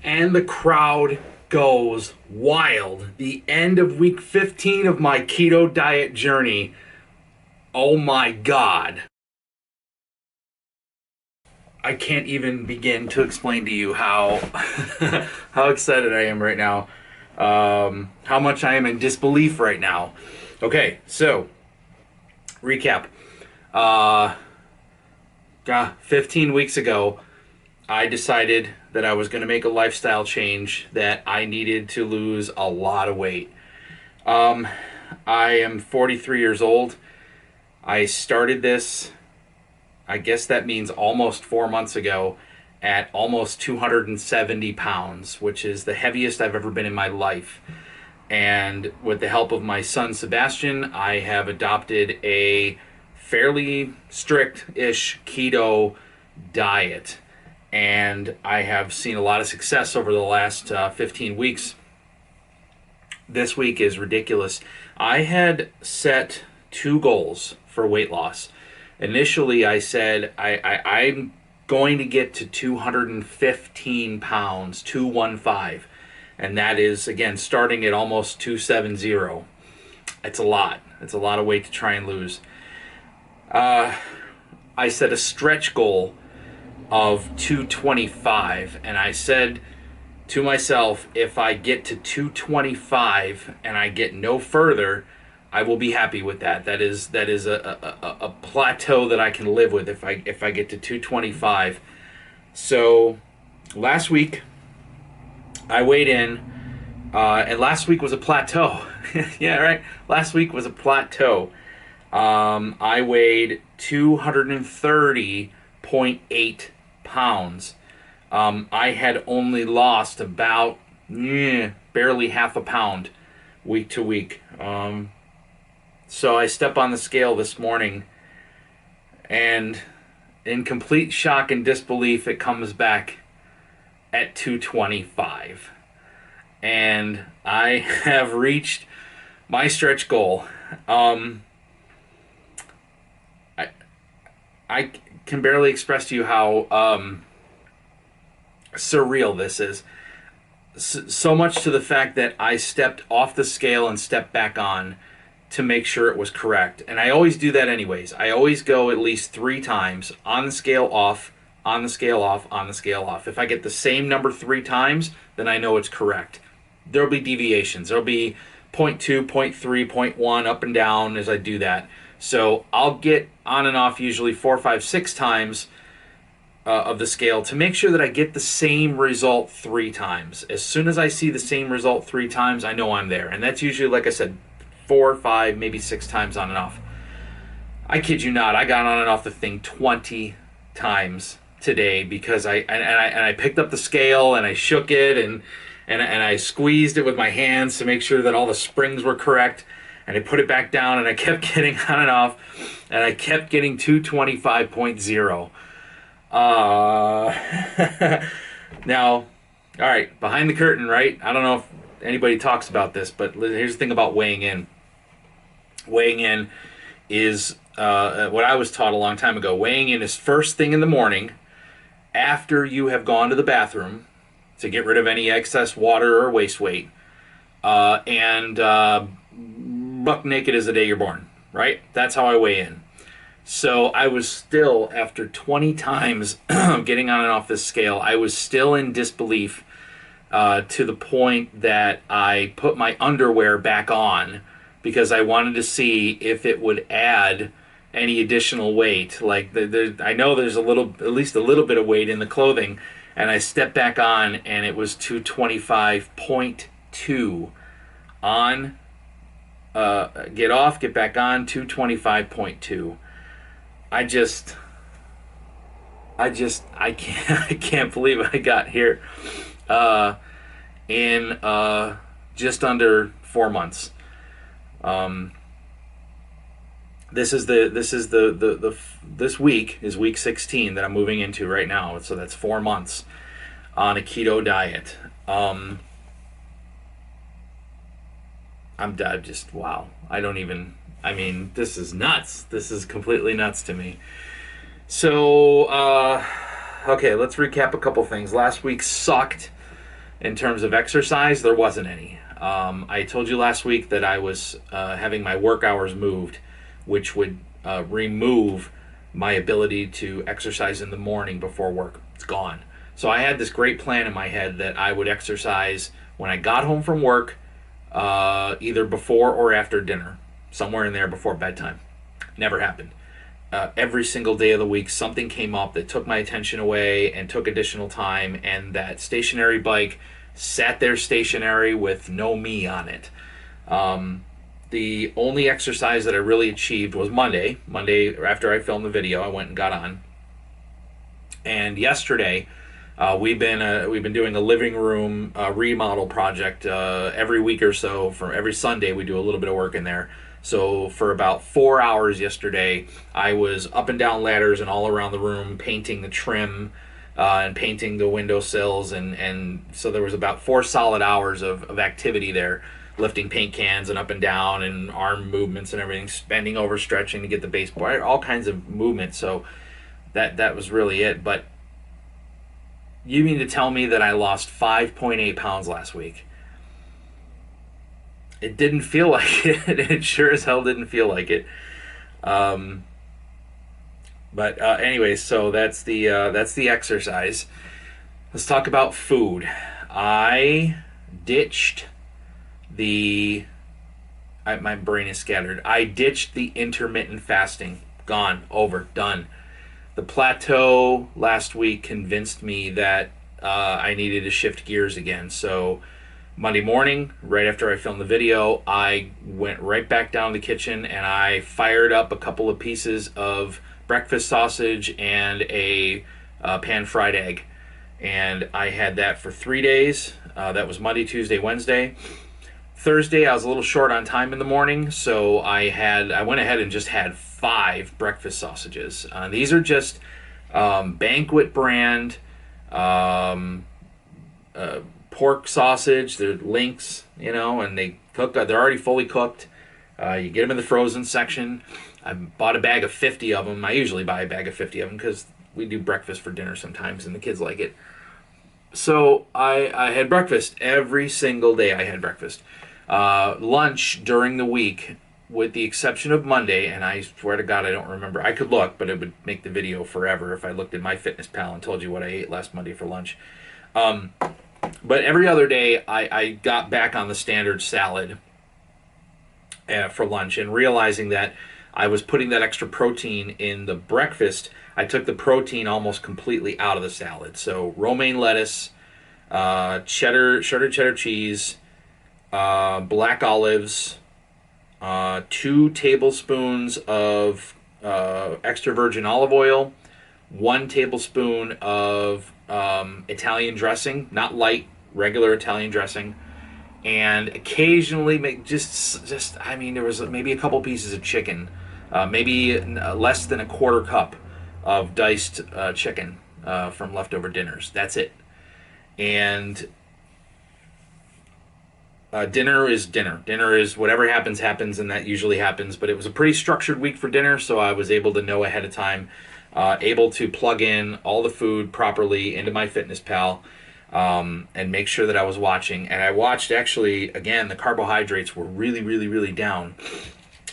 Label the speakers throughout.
Speaker 1: and the crowd goes wild. The end of week 15 of my keto diet journey. Oh my God. I can't even begin to explain to you how how excited I am right now. How much I am in disbelief right now. Okay, so recap. 15 weeks ago, I decided that I was going to make a lifestyle change, that I needed to lose a lot of weight. I am 43 years old. I started this, I guess that means almost 4 months ago, at almost 270 pounds, which is the heaviest I've ever been in my life. And with the help of my son Sebastian, I have adopted a fairly strict-ish keto diet. And I have seen a lot of success over the last 15 weeks. This week is ridiculous. I had set 2 goals for weight loss. Initially, I said I'm going to get to 215 pounds, 215. And that is, again, starting at almost 270. It's a lot. It's a lot of weight to try and lose. I set a stretch goal of 225, and I said to myself, if I get to 225 and I get no further, I will be happy with that. That is a plateau that I can live with if I get to 225. So last week I weighed in, and last week was a plateau. Yeah, right. Last week was a plateau. I weighed 230.8 pounds. I had only lost about barely half a pound week to week. So I step on the scale this morning, and in complete shock and disbelief, it comes back at 225. And I have reached my stretch goal. I can barely express to you how surreal this is. So much to the fact that I stepped off the scale and stepped back on to make sure it was correct. And I always do that anyways. I always go at least 3 times on the scale, off, on the scale, off, on the scale, off. If I get the same number 3 times, then I know it's correct. There'll be deviations. There'll be 0.2, 0.3, 0.1 up and down as I do that. So I'll get on and off usually 4, 5, 6 times of the scale to make sure that I get the same result 3 times. As soon as I see the same result 3 times, I know I'm there. And that's usually, like I said, 4, 5, maybe 6 times on and off. I kid you not, I got on and off the thing 20 times today because I picked up the scale and I shook it and I squeezed it with my hands to make sure that all the springs were correct. And I put it back down, and I kept getting on and off, and I kept getting 225.0. Now, all right, behind the curtain, right? I don't know if anybody talks about this, but here's the thing about weighing in. Weighing in is what I was taught a long time ago. Weighing in is first thing in the morning after you have gone to the bathroom to get rid of any excess water or waste weight, and buck naked as the day you're born, right? That's how I weigh in. So I was still, after 20 times getting on and off this scale, I was still in disbelief to the point that I put my underwear back on because I wanted to see if it would add any additional weight. Like I know there's at least a little bit of weight in the clothing, and I stepped back on, and it was 225.2 on. Get off, get back on, 225.2. I can't believe I got here in just under 4 months. This week is week 16 that I'm moving into right now. So that's 4 months on a keto diet. I'm just, wow. This is nuts. This is completely nuts to me. So, okay, let's recap a couple things. Last week sucked. in terms of exercise, there wasn't any. I told you last week that I was having my work hours moved, which would remove my ability to exercise in the morning before work. It's gone. So I had this great plan in my head that I would exercise when I got home from work, either before or after dinner, somewhere in there before bedtime. Never happened. Every single day of the week, something came up that took my attention away and took additional time, and that stationary bike sat there stationary with no me on it. The only exercise that I really achieved was Monday. Monday, after I filmed the video, I went and got on. And yesterday, we've been doing a living room remodel project every week or so. For every Sunday, we do a little bit of work in there. So for about 4 hours yesterday, I was up and down ladders and all around the room, painting the trim and painting the windowsills, and so there was about 4 solid hours of activity there, lifting paint cans and up and down and arm movements and everything, bending over, stretching to get the baseboard, all kinds of movement. So that was really it. But you mean to tell me that I lost 5.8 pounds last week? It didn't feel like it. It sure as hell didn't feel like it. But anyway, so that's the exercise. Let's talk about food. I ditched my brain is scattered. I ditched the intermittent fasting. Gone, over, done. The plateau last week convinced me that I needed to shift gears again. So Monday morning, right after I filmed the video, I went right back down to the kitchen and I fired up a couple of pieces of breakfast sausage and a pan-fried egg. And I had that for 3 days. That was Monday, Tuesday, Wednesday. Thursday, I was a little short on time in the morning, so I went ahead and just had 5 breakfast sausages. These are just Banquet brand pork sausage. They're links, and they cook. They're already fully cooked. You get them in the frozen section. I bought a bag of 50 of them. I usually buy a bag of 50 of them because we do breakfast for dinner sometimes, and the kids like it. So I had breakfast every single day. I had breakfast. Lunch during the week, with the exception of Monday, and I swear to God I don't remember. I could look, but it would make the video forever if I looked at MyFitnessPal and told you what I ate last Monday for lunch. But every other day, I got back on the standard salad for lunch, and realizing that I was putting that extra protein in the breakfast, I took the protein almost completely out of the salad. So romaine lettuce, shredded cheddar cheese, black olives, 2 tablespoons of extra virgin olive oil, 1 tablespoon of Italian dressing, not light, regular Italian dressing, and occasionally make there was maybe a couple pieces of chicken, maybe less than a quarter cup of diced chicken from leftover dinners. That's it. And dinner is dinner. Dinner is whatever happens, and that usually happens. But it was a pretty structured week for dinner, so I was able to know ahead of time, able to plug in all the food properly into MyFitnessPal, and make sure that I was watching. And I watched, actually, again, the carbohydrates were really, really, really down.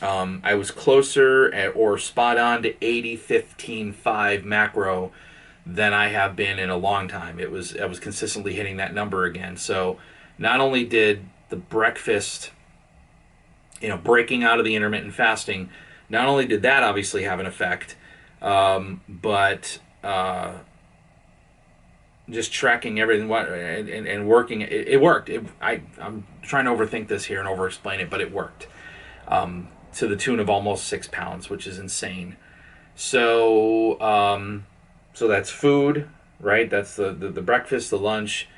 Speaker 1: I was closer or spot on to 80-15-5 macro than I have been in a long time. I was consistently hitting that number again. So not only did the breakfast, breaking out of the intermittent fasting, not only did that obviously have an effect, but just tracking everything and working, it worked. I'm trying to overthink this here and over-explain it, but it worked. To the tune of almost 6 pounds, which is insane. So that's food, right? That's the breakfast, the lunch.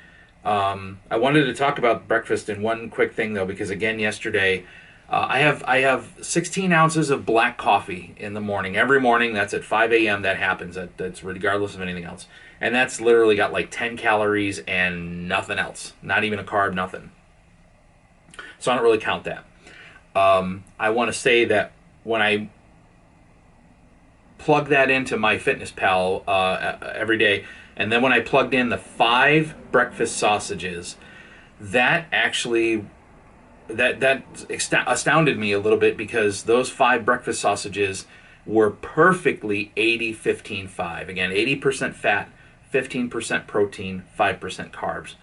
Speaker 1: I wanted to talk about breakfast in one quick thing though, because again yesterday, I have 16 ounces of black coffee in the morning. Every morning, that's at 5 a.m. That happens. That's regardless of anything else. And that's literally got like 10 calories and nothing else. Not even a carb, nothing. So I don't really count that. I want to say that when I plug that into my FitnessPal every day. And then when I plugged in the 5 breakfast sausages, that actually that astounded me a little bit, because those 5 breakfast sausages were perfectly 80-15-5. Again, 80% fat, 15% protein, 5% carbs.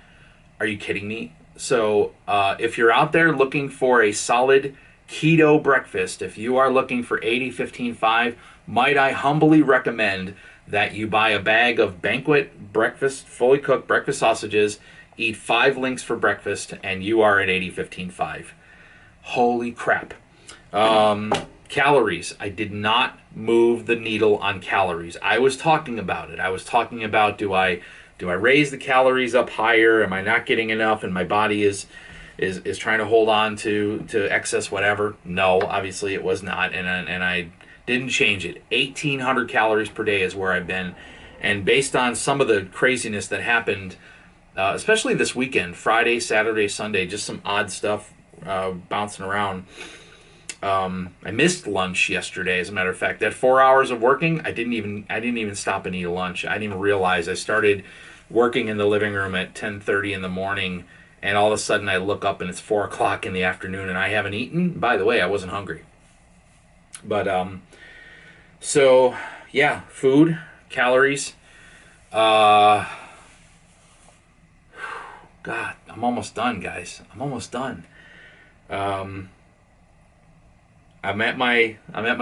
Speaker 1: Are you kidding me? So if you're out there looking for a solid keto breakfast, if you are looking for 80-15-5, might I humbly recommend that you buy a bag of Banquet breakfast, fully cooked breakfast sausages, eat 5 links for breakfast, and you are at 80-15-5. Holy crap. Calories. I did not move the needle on calories. I was talking about it. I was talking about, do I raise the calories up higher? Am I not getting enough? And my body is trying to hold on to excess whatever. No, obviously it was not, and I didn't change it. 1,800 calories per day is where I've been, and based on some of the craziness that happened, especially this weekend, Friday, Saturday, Sunday, just some odd stuff bouncing around. I missed lunch yesterday, as a matter of fact. That 4 hours of working, I didn't even stop and eat a lunch. I didn't even realize. I started working in the living room at 10:30 in the morning, and all of a sudden I look up and it's 4 o'clock in the afternoon and I haven't eaten. By the way, I wasn't hungry. But so yeah, food, calories. God, I'm almost done, guys. I'm almost done. I'm at my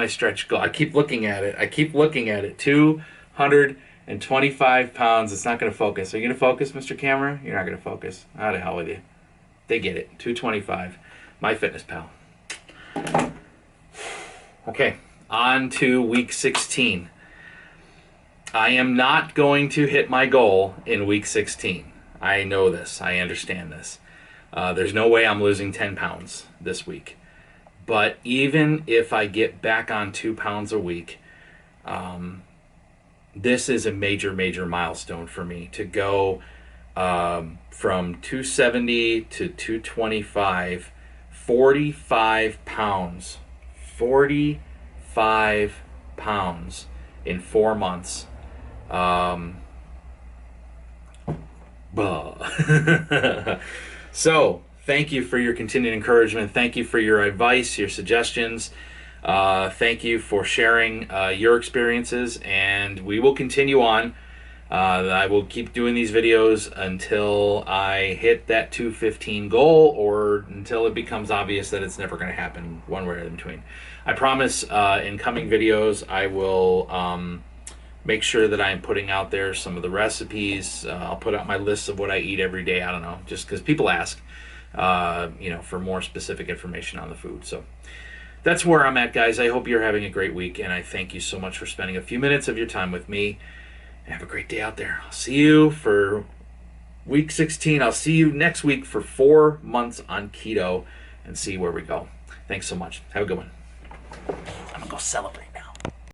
Speaker 1: stretch goal. I keep looking at it. 225 pounds. It's not going to focus. Are you going to focus, Mr. Camera? You're not going to focus. How the hell with you? They get it. 225. My FitnessPal. Okay, on to week 16. I am not going to hit my goal in week 16. I know this. I understand this. There's no way I'm losing 10 pounds this week. But even if I get back on 2 pounds a week, this is a major, major milestone for me to go from 270 to 225, 45 pounds. 45 pounds in 4 months. So, thank you for your continued encouragement. Thank you for your advice, your suggestions. Thank you for sharing your experiences, and we will continue on. I will keep doing these videos until I hit that 215 goal, or until it becomes obvious that it's never going to happen, one way or in between. I promise in coming videos I will make sure that I'm putting out there some of the recipes. I'll put out my list of what I eat every day. I don't know, just because people ask, for more specific information on the food. So that's where I'm at, guys. I hope you're having a great week, and I thank you so much for spending a few minutes of your time with me. And have a great day out there. I'll see you for week 16. I'll see you next week for 4 months on keto and see where we go. Thanks so much. Have a good one. I'm going to go celebrate.